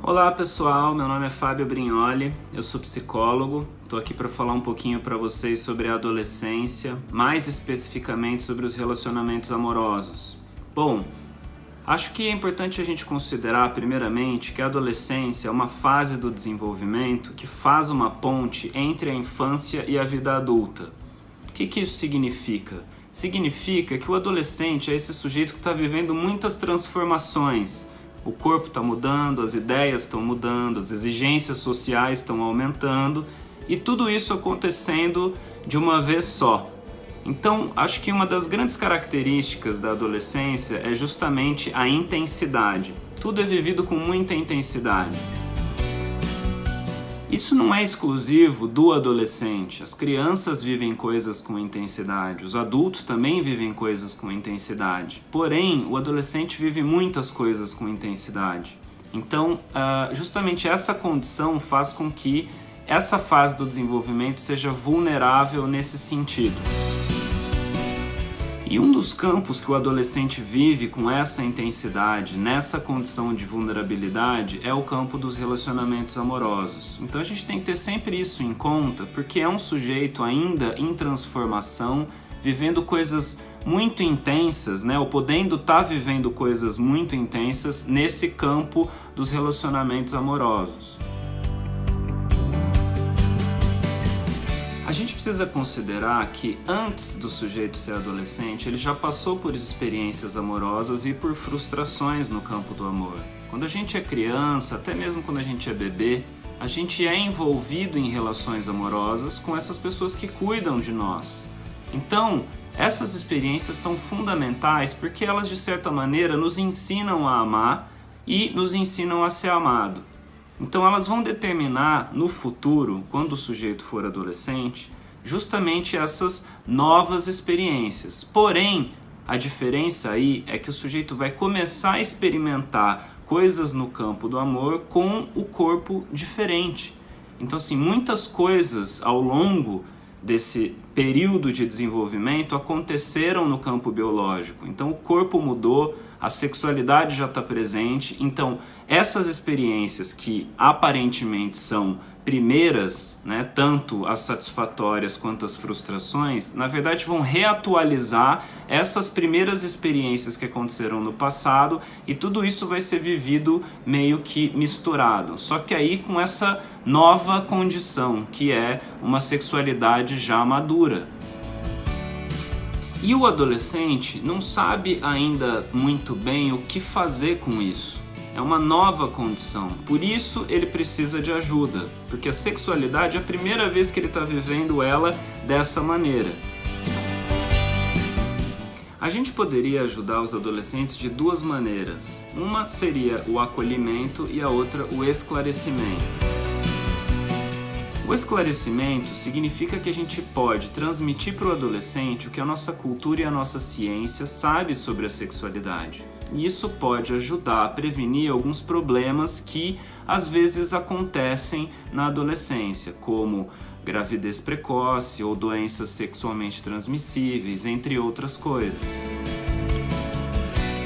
Olá pessoal, meu nome é Fábio Brignoli, eu sou psicólogo, estou aqui para falar um pouquinho para vocês sobre a adolescência, mais especificamente sobre os relacionamentos amorosos. Bom, acho que é importante a gente considerar primeiramente que a adolescência é uma fase do desenvolvimento que faz uma ponte entre a infância e a vida adulta. O que isso significa? Significa que o adolescente é esse sujeito que está vivendo muitas transformações. O corpo está mudando, as ideias estão mudando, as exigências sociais estão aumentando e tudo isso acontecendo de uma vez só. Então, acho que uma das grandes características da adolescência é justamente a intensidade. Tudo é vivido com muita intensidade. Isso não é exclusivo do adolescente. As crianças vivem coisas com intensidade, os adultos também vivem coisas com intensidade. Porém, o adolescente vive muitas coisas com intensidade. Então, justamente essa condição faz com que essa fase do desenvolvimento seja vulnerável nesse sentido. E um dos campos que o adolescente vive com essa intensidade, nessa condição de vulnerabilidade, é o campo dos relacionamentos amorosos. Então a gente tem que ter sempre isso em conta, porque é um sujeito ainda em transformação, vivendo coisas muito intensas, né? Ou podendo estar vivendo coisas muito intensas nesse campo dos relacionamentos amorosos. A gente precisa considerar que antes do sujeito ser adolescente, ele já passou por experiências amorosas e por frustrações no campo do amor. Quando a gente é criança, até mesmo quando a gente é bebê, a gente é envolvido em relações amorosas com essas pessoas que cuidam de nós. Então, essas experiências são fundamentais porque elas, de certa maneira, nos ensinam a amar e nos ensinam a ser amado. Então elas vão determinar no futuro, quando o sujeito for adolescente, justamente essas novas experiências. Porém, a diferença aí é que o sujeito vai começar a experimentar coisas no campo do amor com o corpo diferente. Então, assim, muitas coisas ao longo desse período de desenvolvimento aconteceram no campo biológico. Então o corpo mudou, a sexualidade já está presente. Então essas experiências que aparentemente são primeiras, né, tanto as satisfatórias quanto as frustrações, na verdade vão reatualizar essas primeiras experiências que aconteceram no passado e tudo isso vai ser vivido meio que misturado. Só que aí com essa nova condição, que é uma sexualidade já madura. E o adolescente não sabe ainda muito bem o que fazer com isso. É uma nova condição, por isso ele precisa de ajuda, porque a sexualidade é a primeira vez que ele está vivendo ela dessa maneira. A gente poderia ajudar os adolescentes de duas maneiras. Uma seria o acolhimento e a outra o esclarecimento. O esclarecimento significa que a gente pode transmitir para o adolescente o que a nossa cultura e a nossa ciência sabe sobre a sexualidade. E isso pode ajudar a prevenir alguns problemas que às vezes acontecem na adolescência, como gravidez precoce ou doenças sexualmente transmissíveis, entre outras coisas.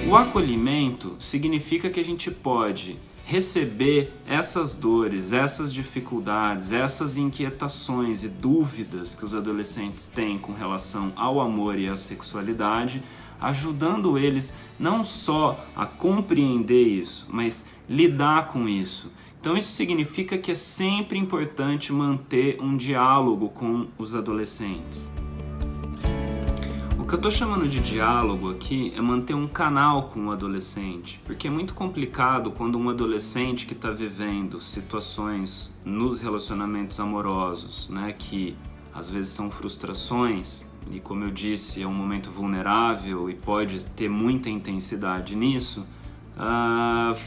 O acolhimento significa que a gente pode receber essas dores, essas dificuldades, essas inquietações e dúvidas que os adolescentes têm com relação ao amor e à sexualidade, ajudando eles não só a compreender isso, mas lidar com isso. Então isso significa que é sempre importante manter um diálogo com os adolescentes. O que eu estou chamando de diálogo aqui é manter um canal com o adolescente, porque é muito complicado quando um adolescente que está vivendo situações nos relacionamentos amorosos, né, que às vezes são frustrações, e como eu disse, é um momento vulnerável e pode ter muita intensidade nisso,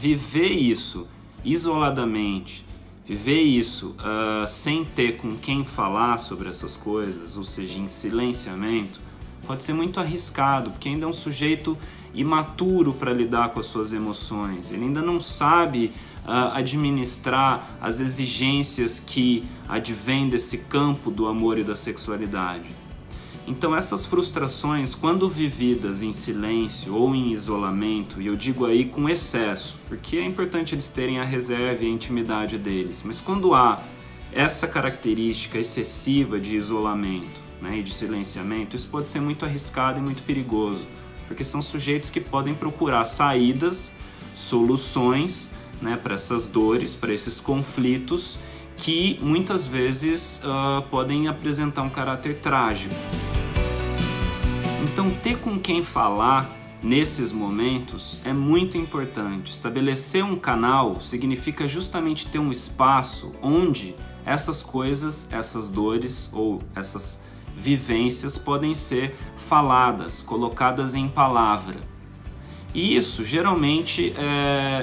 viver isso isoladamente, viver isso sem ter com quem falar sobre essas coisas, ou seja, em silenciamento, pode ser muito arriscado, porque ainda é um sujeito imaturo para lidar com as suas emoções, ele ainda não sabe administrar as exigências que advêm desse campo do amor e da sexualidade. Então essas frustrações, quando vividas em silêncio ou em isolamento, e eu digo aí com excesso, porque é importante eles terem a reserva e a intimidade deles, mas quando há essa característica excessiva de isolamento, né, e de silenciamento, isso pode ser muito arriscado e muito perigoso, porque são sujeitos que podem procurar saídas, soluções, né, para essas dores, para esses conflitos, que muitas vezes podem apresentar um caráter trágico. Então, ter com quem falar nesses momentos é muito importante. Estabelecer um canal significa justamente ter um espaço onde essas coisas, essas dores ou essas vivências podem ser faladas, colocadas em palavra. E isso geralmente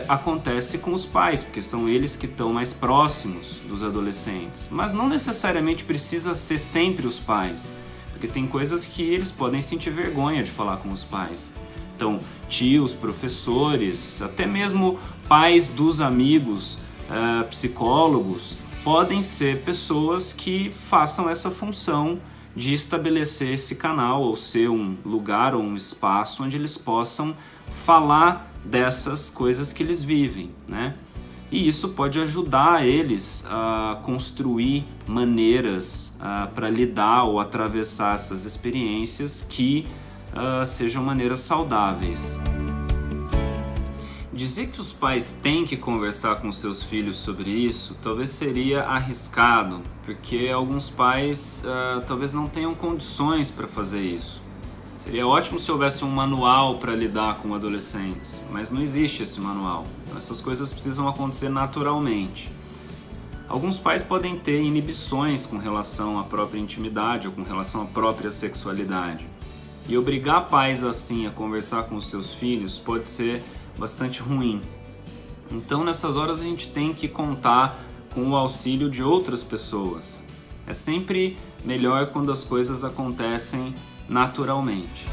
acontece com os pais, porque são eles que estão mais próximos dos adolescentes. Mas não necessariamente precisa ser sempre os pais, porque tem coisas que eles podem sentir vergonha de falar com os pais. Então, tios, professores, até mesmo pais dos amigos, psicólogos, podem ser pessoas que façam essa função de estabelecer esse canal, ou ser um lugar ou um espaço onde eles possam falar dessas coisas que eles vivem, né? E isso pode ajudar eles a construir maneiras para lidar ou atravessar essas experiências que sejam maneiras saudáveis. Dizer que os pais têm que conversar com seus filhos sobre isso talvez seria arriscado, porque alguns pais talvez não tenham condições para fazer isso. Seria ótimo se houvesse um manual para lidar com adolescentes, mas não existe esse manual. Então, essas coisas precisam acontecer naturalmente. Alguns pais podem ter inibições com relação à própria intimidade ou com relação à própria sexualidade. E obrigar pais assim a conversar com os seus filhos pode ser bastante ruim. Então, nessas horas a gente tem que contar com o auxílio de outras pessoas. É sempre melhor quando as coisas acontecem naturalmente.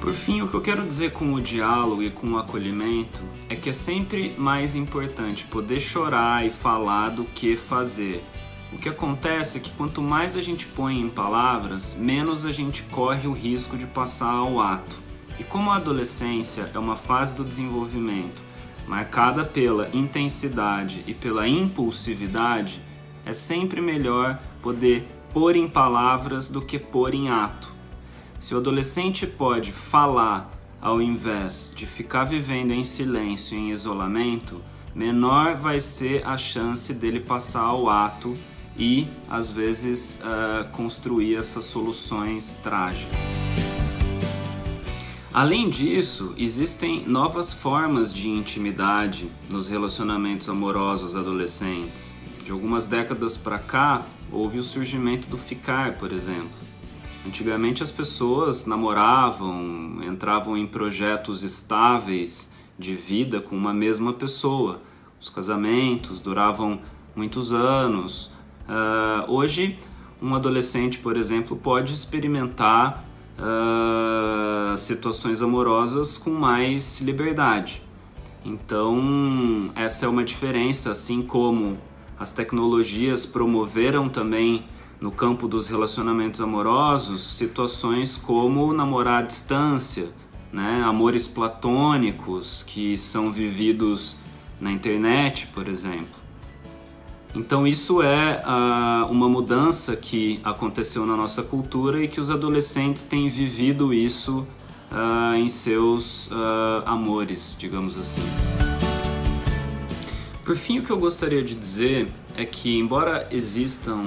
Por fim, o que eu quero dizer com o diálogo e com o acolhimento é que é sempre mais importante poder chorar e falar do que fazer. O que acontece é que quanto mais a gente põe em palavras, menos a gente corre o risco de passar ao ato. E como a adolescência é uma fase do desenvolvimento marcada pela intensidade e pela impulsividade, é sempre melhor poder pôr em palavras do que pôr em ato. Se o adolescente pode falar ao invés de ficar vivendo em silêncio e em isolamento, menor vai ser a chance dele passar ao ato e, às vezes, construir essas soluções trágicas. Além disso, existem novas formas de intimidade nos relacionamentos amorosos adolescentes. De algumas décadas para cá, houve o surgimento do ficar, por exemplo. Antigamente as pessoas namoravam, entravam em projetos estáveis de vida com uma mesma pessoa. Os casamentos duravam muitos anos. Hoje, um adolescente, por exemplo, pode experimentar situações amorosas com mais liberdade. Então, essa é uma diferença, assim como as tecnologias promoveram também no campo dos relacionamentos amorosos situações como namorar à distância, né? Amores platônicos que são vividos na internet, por exemplo. Então isso é uma mudança que aconteceu na nossa cultura e que os adolescentes têm vivido isso em seus amores, digamos assim. Por fim, o que eu gostaria de dizer é que, embora existam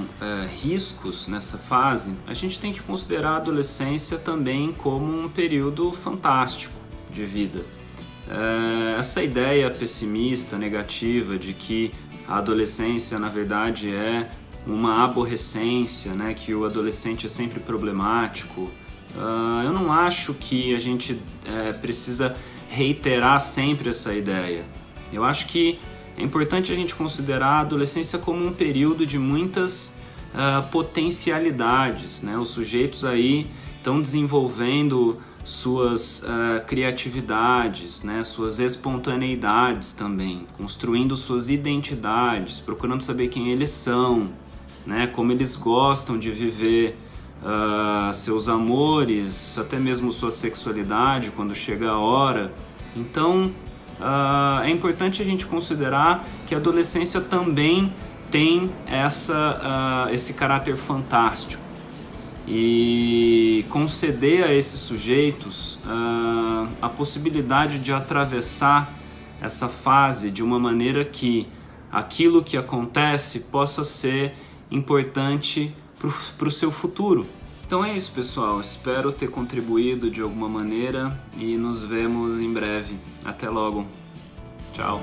riscos nessa fase, a gente tem que considerar a adolescência também como um período fantástico de vida. Essa ideia pessimista, negativa, de que a adolescência, na verdade, é uma aborrecência, né? Que o adolescente é sempre problemático. Eu não acho que a gente precisa reiterar sempre essa ideia. Eu acho que é importante a gente considerar a adolescência como um período de muitas potencialidades, né? Os sujeitos aí estão desenvolvendo suas criatividades, né? Suas espontaneidades também, construindo suas identidades, procurando saber quem eles são, né? Como eles gostam de viver seus amores, até mesmo sua sexualidade quando chega a hora. Então é importante a gente considerar que a adolescência também tem esse caráter fantástico e conceder a esses sujeitos a possibilidade de atravessar essa fase de uma maneira que aquilo que acontece possa ser importante para o seu futuro. Então é isso, pessoal. Espero ter contribuído de alguma maneira e nos vemos em breve. Até logo. Tchau.